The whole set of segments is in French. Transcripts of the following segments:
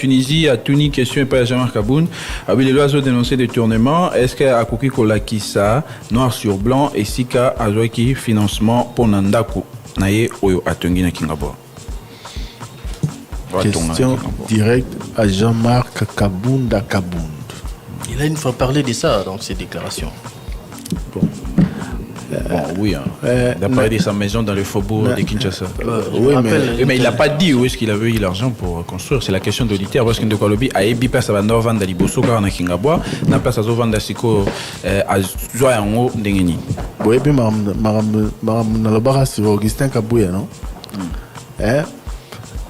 Tunisie a tuni question et pas Jean-Marc Kaboun. Avec les lois ont dénoncé des tournements. Est-ce qu'à Akoki Kolakisa, noir sur blanc, et Sika Azoaki financement pour Nandaku Naye Oyo Atungi na Kingabo? Question directe à Jean-Marc Kabounda Kabound. Il a une fois parlé de ça dans ses déclarations. Bon, oui, hein. Il a parlé de sa maison dans le faubourg de Kinshasa. Oui, mais il n'a pas dit où est-ce qu'il avait eu l'argent pour construire. C'est la question de l'auditeur. Parce que de Kolobi a ébi place à vendre Liboso car na Kingabwa, na place à vendre Siko à Zoyango Dengeni. Oui, puis ma sur Augustin Kabouya, non?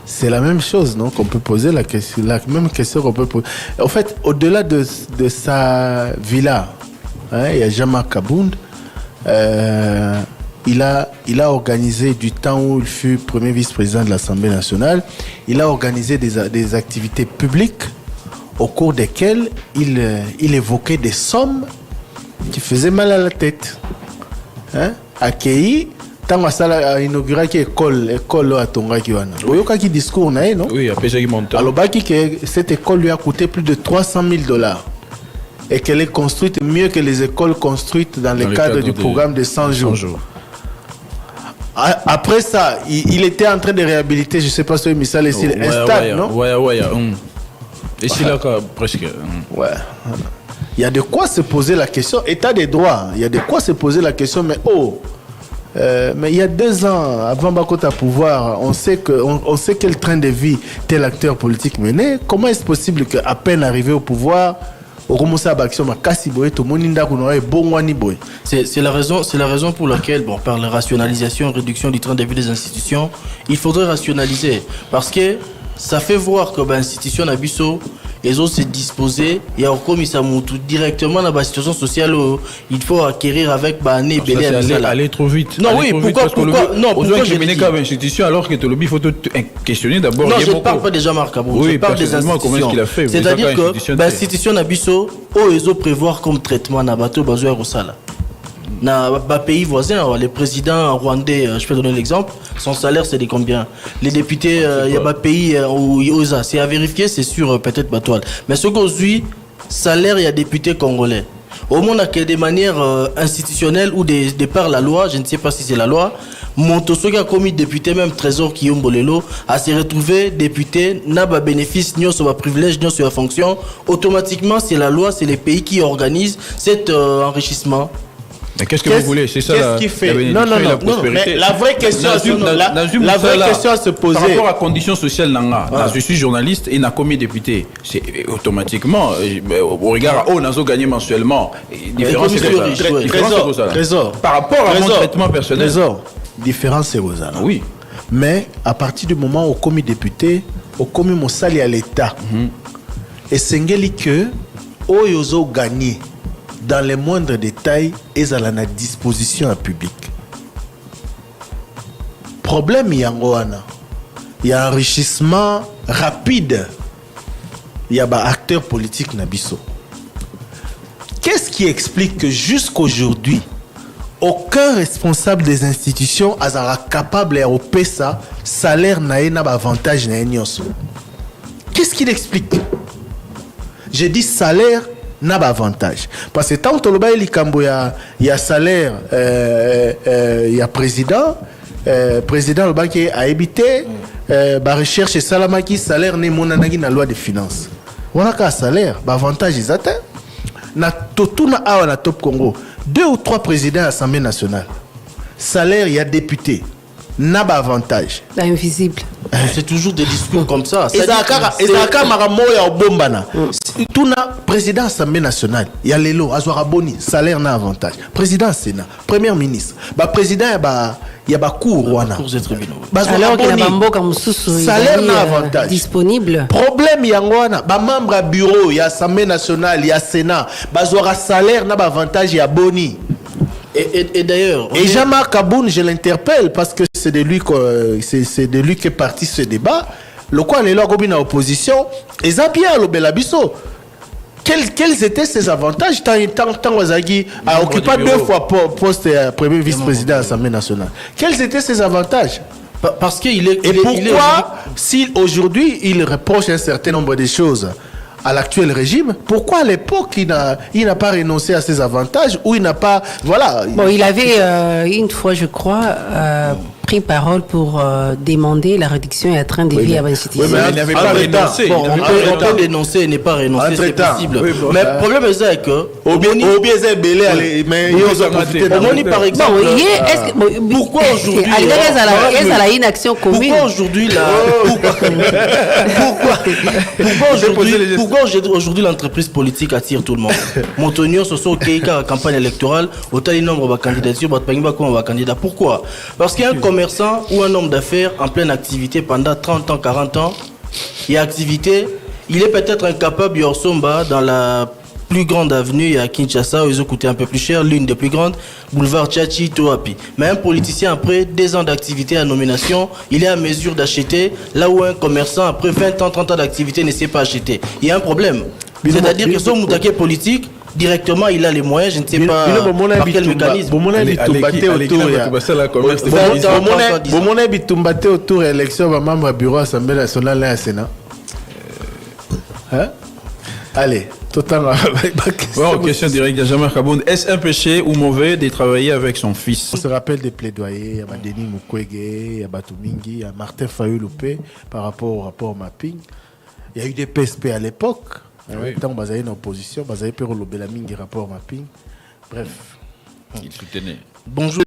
C'est la même chose, non? Qu'on peut poser la question, la même question qu'on peut poser. En fait, au-delà de sa villa, il y a Jean-Marc Kabound. Il a organisé du temps où il fut premier vice-président de l'Assemblée nationale, il a organisé des activités publiques au cours desquelles il évoquait des sommes qui faisaient mal à la tête. Accueilli, tant que ça a inauguré l'école à Tonga Kiwana. Vous voyez quel discours, non? Oui, après ça, il monte. Alors, cette école lui a coûté plus de $300 000. Et qu'elle est construite mieux que les écoles construites dans le cadre du programme de 100 jours. Après ça, il était en train de réhabiliter, je ne sais pas si Missal est un stade, non? Ouais. Et c'est là presque. Ouais. Il y a de quoi se poser la question. État des droits, il y a de quoi se poser la question, mais mais il y a 2 ans, avant Bakota pouvoir, on sait quel train de vie tel acteur politique menait. Comment est-ce possible qu'à peine arrivé au pouvoir, c'est la raison pour laquelle, par la rationalisation, réduction du train de vie des institutions, il faudrait rationaliser. Parce que ça fait voir que l'institution Nabiso, les autres se disposer et comme ça monte directement dans la situation sociale où il faut acquérir avec aller trop vite. Non, oui, pourquoi je mené comme institution alors que il faut questionner d'abord. Non, je ne parle pas déjà Marc Abou, je parle des institutions. C'est-à-dire que l'institution Nabiso, ils ont prévoir comme traitement na bateau bazoua Rosala. Dans les pays voisins, le président rwandais, je peux donner l'exemple, son salaire c'est de combien? Les députés, il y a des pays où c'est à vérifier, c'est sûr, peut-être Batoile. Mais ce qu'on suit, salaire, il y a des députés congolais. Au moins, il y a des manières institutionnelles ou de par la loi, je ne sais pas si c'est la loi, Montoso qui a commis député, même Trésor qui Bolelo, à se retrouver député, n'a pas bénéfice, ni sur privilège, ni sur la fonction. Automatiquement, c'est la loi, c'est les pays qui organisent cet enrichissement. Mais qu'est-ce que vous voulez? C'est ça qu'est-ce qu'il fait? Non, mais la vraie question, la vraie question à se poser. Par rapport à conditions sociales, je suis journaliste et n'a commis député. C'est automatiquement, au regard où on a gagné mensuellement, différence c'est Trésor. Par rapport à mon traitement personnel. Trésor. Différence c'est Rosa. Oui. Mais à partir du moment où on commis député, on commis mon salaire à l'État. Et c'est que Oyozo gagné. Dans les moindres détails, ils ont la disposition à public. Problème, il y a un enrichissement rapide. Il y a des acteurs politiques Nabiso. Qu'est-ce qui explique que jusqu'aujourd'hui, aucun responsable des institutions n'est capable de payer ça, salaire n'a avantage n'a Qu'est-ce qu'il explique? J'ai dit salaire n'a pas avantage. Parce que tant que il y a salaire, il y a président le banque a habité, recherche et salamaki, salaire n'est monanagi dans la loi de finances. On a qu'un salaire, avantage ils atteignent. Na top Congo, 2 ou 3 présidents de l'Assemblée nationale. Salaire, il y a député. N'a pas avantage. Invisible. C'est toujours des discours comme ça. Et ça maramoya au bombana. Tout na président Assemblée nationale, il y a Lelo, Azwaraboni, salaire n'a avantage. Président Sénat, premier ministre, président il y a cour Rwanda. Alors qu'il y a Mboka Moussoussou, salaire n'a avantage. Disponible. Problème yangwana, membre à bureau, il y a Assemblée nationale, il y a Sénat, bazwara salaire n'a pas avantage, il y a boni. Et d'ailleurs... Et Jean-Marc Kaboun, je l'interpelle parce que c'est de lui qu'est parti ce débat. Le quoi les lois en opposition, et Zabia Lobelabiso. Quels étaient ses avantages tant Wazagi a occupé 2 fois poste premier vice-président de l'Assemblée nationale? Quels étaient ses avantages? Parce qu'il est... Et pourquoi, si aujourd'hui, il reproche un certain nombre de choses à l'actuel régime, pourquoi à l'époque, il n'a pas renoncé à ses avantages ou il n'a pas... Voilà. Bon, il avait une fois, je crois... pris parole pour demander la réduction et la train de vie à l'institution. Oui, mais il n'avait pas renoncé. Bon, on peut dénoncer et ne pas renoncer, c'est possible. Oui, bon, mais le problème c'est que... Omoni, par exemple... Pourquoi aujourd'hui... Il y a une action commune. Pourquoi aujourd'hui pourquoi aujourd'hui l'entreprise politique attire tout le monde? Montonio, ce sont la campagne électorale, autant il nombre de candidatures, candidat. Pourquoi? Parce qu'il y a un commerçant ou un homme d'affaires en pleine activité pendant 30 ans, 40 ans, il y a activité, il est peut-être incapable de somba dans la plus grande avenue à Kinshasa, où ils ont coûté un peu plus cher, l'une des plus grandes, boulevard Tchachi, Toapi. Mais un politicien, après 2 ans d'activité à nomination, il est à mesure d'acheter, là où un commerçant, après 20 ans, 30 ans d'activité, ne sait pas acheter. Il y a un problème. C'est-à-dire que son moutaké politique, directement, il a les moyens, je ne sais pas par quel mécanisme. Autour de l'élection, membre du bureau assemblée nationale à Sénat. Allez, totalement. Bon, question directe de Jean-Marc Kaboun. Est-ce un péché ou mauvais de travailler avec son fils? On se rappelle des plaidoyers, il y a Denis Mukwege, il y a Batumingi, il y a Martin Fayou-Loupé par rapport au rapport mapping. Il y a eu des PSP à l'époque. Tant que vous avez une opposition, vous avez pu relever la mingi rapport mapping. Bref. Il soutenait. Bonjour.